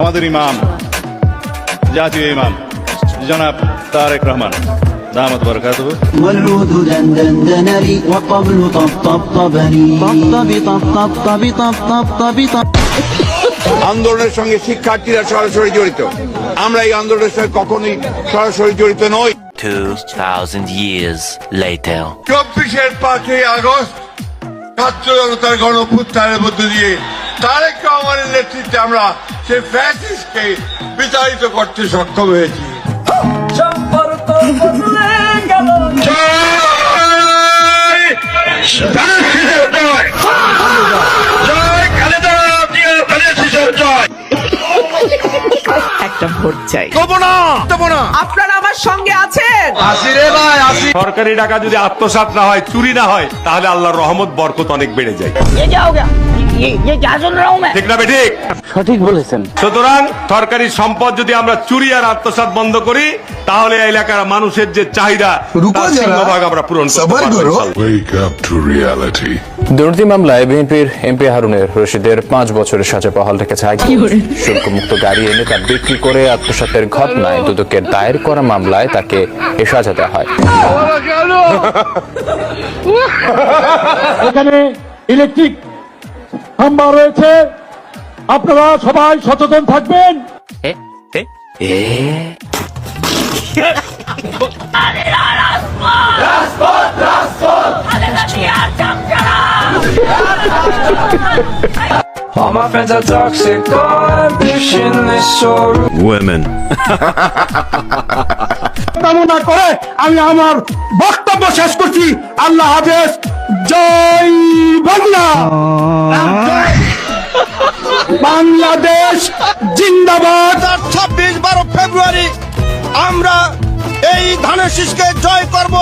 আমাদের ইমাম, জাতীয় ইমাম জনাব তারেক রহমান দামাত বরকাতুহু। والعود دندن لي والطبل طبطبني طب. আন্দোলনের সঙ্গে শিক্ষার্থীরা সরাসরি জড়িত, আমরা এই আন্দোলনের সঙ্গে কখনোই সরাসরি জড়িত নই। 2000 years later. 24-5 আগস্ট ছাত্র জনতার গণঅভ্যুত্থানের মধ্য দিয়ে তারেক রহমানের নেতৃত্বে আমরা সেই ফ্যাসিস্টকে বিতাড়িত করতে সক্ষম হয়েছি। একটা ভোট চাই। আপনারা আমার সঙ্গে আছেন। সরকারি টাকা যদি আত্মসাৎ না হয়, চুরি না হয়, তাহলে আল্লাহর রহমত বরকত অনেক বেড়ে যায়। ঠিক না ঠিক? সঠিক বলেছেন। সুতরাং সরকারি সম্পদ যদি আমরা চুরি আর আত্মসাৎ বন্ধ করি, তাহলে এলাকার মানুষের যে চাহিদা তার সিংহভাগ আমরা পূরণ করতে পারবো ইনশাআল্লাহ। Wake up to reality. দুর্নীতি মামলায় বিএনপির এমপি হারুনের রশিদের 5 বছরের সাজা বহাল রেখেছে হাইকোর্ট। শুল্কমুক্ত গাড়ি এনে তা বিক্রি করে আত্মসাতের ঘটনায় দুদকের দায়ের করা মামলায় তাকে এ সাজা দেওয়া হয়। এখানে ইলেকট্রিক খাম্বা রয়েছে, আপনারা সবাই সচেতন থাকবেন। All my friends are toxic, ambitionless, so Women. কামনা করে আমি আমার বক্তব্য শেষ করছি। আল্লাহ হাফেজ। জয় বাংলা, বাংলাদেশ জিন্দাবাদ। 26-12 ফেব্রুয়ারি আমরা এই ধানের শীষকে জয় করব।